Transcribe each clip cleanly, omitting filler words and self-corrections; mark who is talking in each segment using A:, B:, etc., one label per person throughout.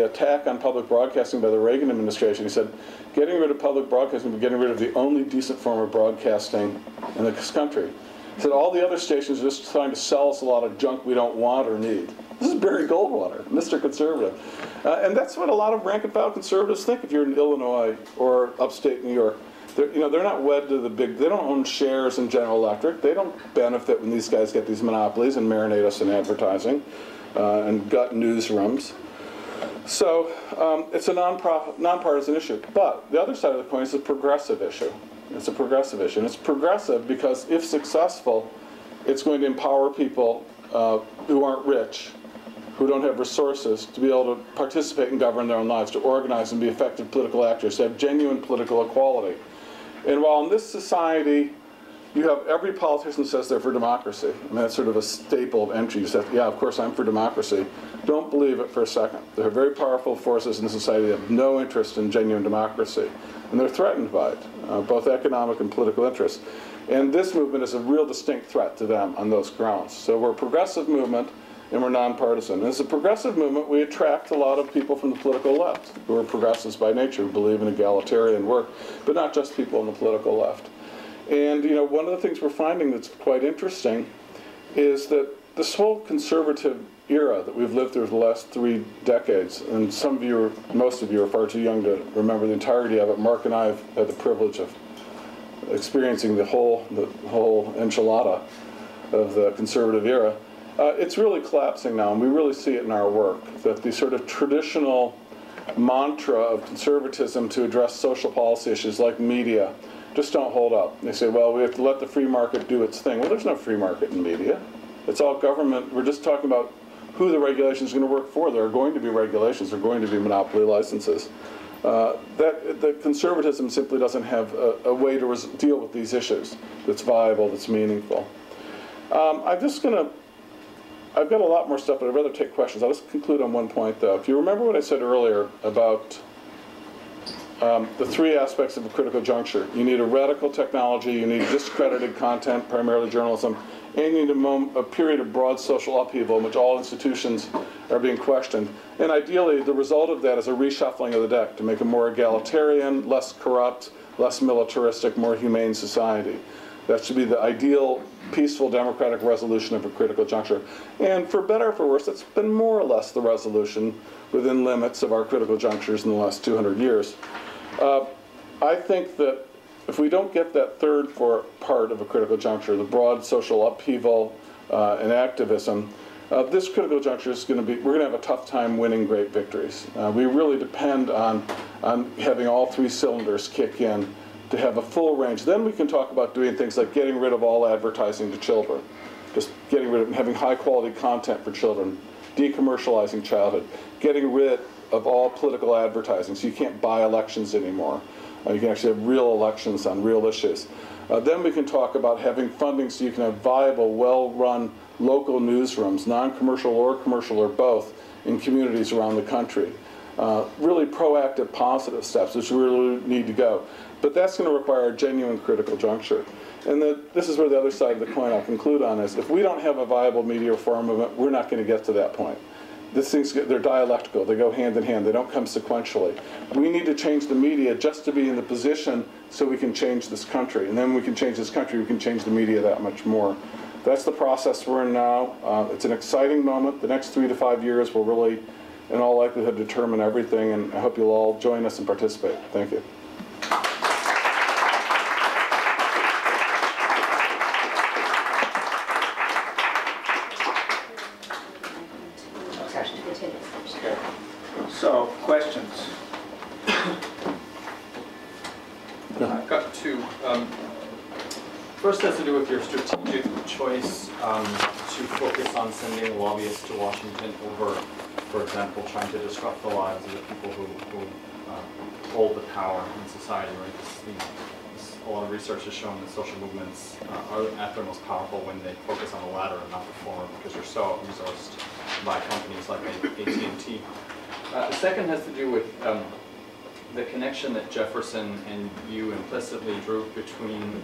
A: the attack on public broadcasting by the Reagan administration. He said, getting rid of public broadcasting would be getting rid of the only decent form of broadcasting in this country. He said, all the other stations are just trying to sell us a lot of junk we don't want or need. This is Barry Goldwater, Mr. Conservative. And that's what a lot of rank and file conservatives think if you're in Illinois or upstate New York. They're not wed to the big, they don't own shares in General Electric. They don't benefit when these guys get these monopolies and marinate us in advertising and gut newsrooms. So it's a nonpartisan issue. But the other side of the coin is a progressive issue. It's a progressive issue. And it's progressive because if successful, it's going to empower people who aren't rich, who don't have resources, to be able to participate and govern their own lives, to organize and be effective political actors, to have genuine political equality. And while in this society, you have every politician says they're for democracy. I mean, that's sort of a staple of entry. You say, yeah, of course I'm for democracy. Don't believe it for a second. There are very powerful forces in society that have no interest in genuine democracy. And they're threatened by it, both economic and political interests. And this movement is a real distinct threat to them on those grounds. So we're a progressive movement, and we're nonpartisan. And as a progressive movement, we attract a lot of people from the political left, who are progressives by nature, who believe in egalitarian work, but not just people on the political left. And one of the things we're finding that's quite interesting is that this whole conservative era that we've lived through the last 3 decades, and some of you, most of you are far too young to remember the entirety of it. Mark and I have had the privilege of experiencing the whole enchilada of the conservative era. It's really collapsing now, and we really see it in our work, that the sort of traditional mantra of conservatism to address social policy issues like media just don't hold up. They say, well, we have to let the free market do its thing. Well, there's no free market in media. It's all government. We're just talking about who the regulation is going to work for. There are going to be regulations. There are going to be monopoly licenses. The conservatism simply doesn't have a way to deal with these issues that's viable, that's meaningful. I've got a lot more stuff, but I'd rather take questions. I'll just conclude on one point, though. If you remember what I said earlier about the 3 aspects of a critical juncture. You need a radical technology, you need discredited content, primarily journalism, and you need a period of broad social upheaval in which all institutions are being questioned. And ideally, the result of that is a reshuffling of the deck to make a more egalitarian, less corrupt, less militaristic, more humane society. That should be the ideal, peaceful, democratic resolution of a critical juncture. And for better or for worse, that's been more or less the resolution within limits of our critical junctures in the last 200 years. I think that if we don't get that third part of a critical juncture, the broad social upheaval and activism, this critical juncture is going to be, we're going to have a tough time winning great victories. We really depend on having all 3 cylinders kick in to have a full range. Then we can talk about doing things like getting rid of all advertising to children, just getting rid of having high quality content for children, decommercializing childhood, getting rid of all political advertising so you can't buy elections anymore. You can actually have real elections on real issues. Then we can talk about having funding so you can have viable, well-run local newsrooms, non-commercial or commercial or both, in communities around the country. Really proactive, positive steps, which we really need to go. But that's going to require a genuine critical juncture. And this is where the other side of the coin I'll conclude on is, if we don't have a viable media reform movement, we're not going to get to that point. These things, they're dialectical, they go hand in hand, they don't come sequentially. We need to change the media just to be in the position so we can change this country. And then when we can change this country, we can change the media that much more. That's the process we're in now. It's an exciting moment. The next 3 to 5 years will really, in all likelihood, determine everything, and I hope you'll all join us and participate. Thank you.
B: So, questions?
C: I've got 2. First has to do with your strategic choice to focus on sending lobbyists to Washington over, for example, trying to disrupt the lives of the people who hold the power in society. Right? A lot of research has shown that social movements are at their most powerful when they focus on the latter and not the former, because you're so resourced by companies like AT&T. The second has to do with the connection that Jefferson and you implicitly drew between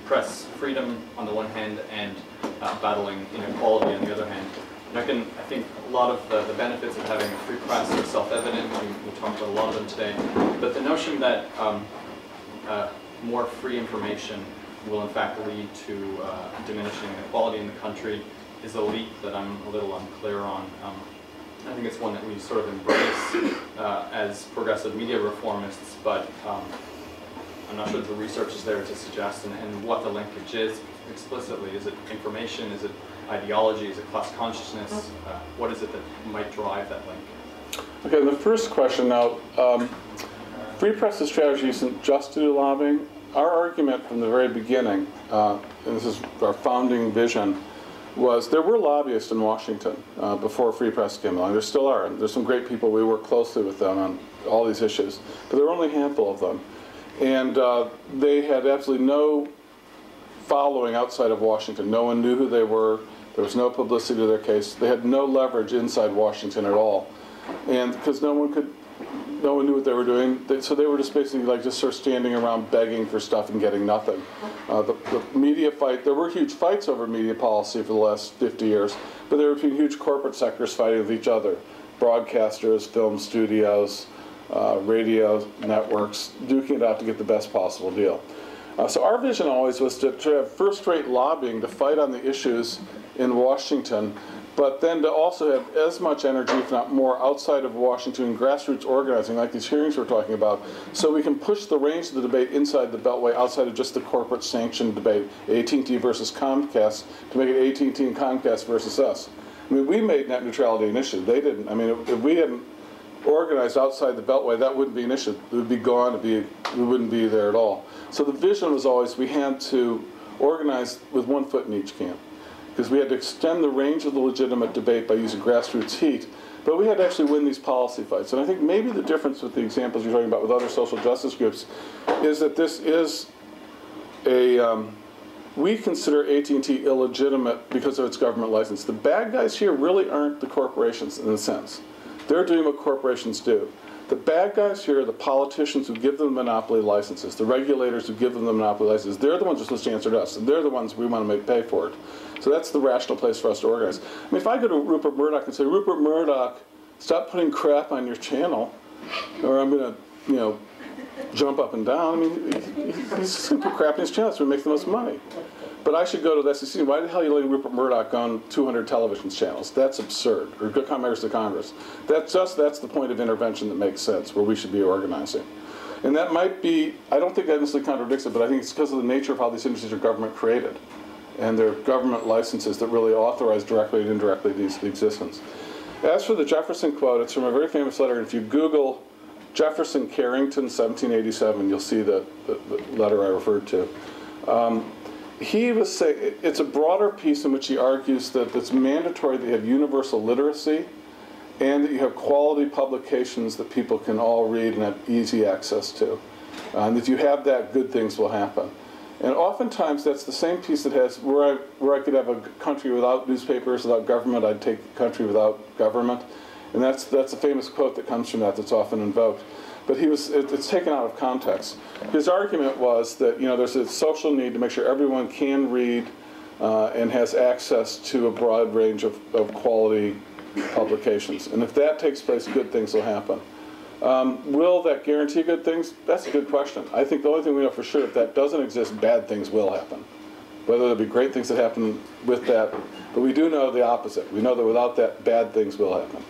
C: press freedom on the one hand and battling inequality on the other hand. I think a lot of the benefits of having a free press are self-evident. We talked about a lot of them today. But the notion that more free information will in fact lead to diminishing inequality in the country is a leap that I'm a little unclear on. I think it's one that we sort of embrace as progressive media reformists, but I'm not sure that the research is there to suggest and what the linkage is explicitly. Is it information? Is it ideology? Is it class consciousness? What is it that might drive that link?
A: Okay, the first question now, free press's strategy isn't just to do lobbying. Our argument from the very beginning, and this is our founding vision, was there were lobbyists in Washington before free press came along. There still are. There's some great people. We work closely with them on all these issues. But there were only a handful of them. And they had absolutely no following outside of Washington. No one knew who they were. There was no publicity to their case. They had no leverage inside Washington at all. And because no one knew what they were doing, so they were just basically like just sort of standing around begging for stuff and getting nothing. The media fight, there were huge fights over media policy for the last 50 years, but there were huge corporate sectors fighting with each other. Broadcasters, film studios, radio networks, duking it out to get the best possible deal. So our vision always was to have first-rate lobbying to fight on the issues in Washington, but then to also have as much energy, if not more, outside of Washington, grassroots organizing, like these hearings we're talking about, so we can push the range of the debate inside the Beltway, outside of just the corporate sanctioned debate, AT&T versus Comcast, to make it AT&T and Comcast versus us. I mean, we made net neutrality an issue. They didn't. I mean, if we hadn't organized outside the Beltway, that wouldn't be an issue. It would be gone. We wouldn't be there at all. So the vision was always we had to organize with one foot in each camp, because we had to extend the range of the legitimate debate by using grassroots heat, but we had to actually win these policy fights. And I think maybe the difference with the examples you're talking about with other social justice groups is that this is we consider AT&T illegitimate because of its government license. The bad guys here really aren't the corporations in a sense. They're doing what corporations do. The bad guys here are the politicians who give them monopoly licenses, the regulators who give them the monopoly licenses. They're the ones who are supposed to answer to us, and they're the ones we want to make pay for it. So that's the rational place for us to organize. I mean, if I go to Rupert Murdoch and say, Rupert Murdoch, stop putting crap on your channel, or I'm going to, jump up and down. I mean, he's just going to put crap in his channel so we make the most money. But I should go to the SEC. Why the hell are you letting Rupert Murdoch on 200 television channels? That's absurd. Or go members to Congress. That's the point of intervention that makes sense, where we should be organizing. And that might be, I don't think that necessarily contradicts it, but I think it's because of the nature of how these industries are government created. And their government licenses that really authorize directly and indirectly these existence. As for the Jefferson quote, it's from a very famous letter. And if you Google Jefferson Carrington, 1787, you'll see the letter I referred to. He was saying, it's a broader piece in which he argues that it's mandatory that you have universal literacy and that you have quality publications that people can all read and have easy access to. And if you have that, good things will happen. And oftentimes that's the same piece that has, where I could have a country without newspapers, without government, I'd take a country without government. And that's a famous quote that comes from that's often invoked. But it's taken out of context. His argument was that there's a social need to make sure everyone can read and has access to a broad range of quality publications. And if that takes place, good things will happen. Will that guarantee good things? That's a good question. I think the only thing we know for sure, if that doesn't exist, bad things will happen. Whether there'll be great things that happen with that, but we do know the opposite. We know that without that, bad things will happen.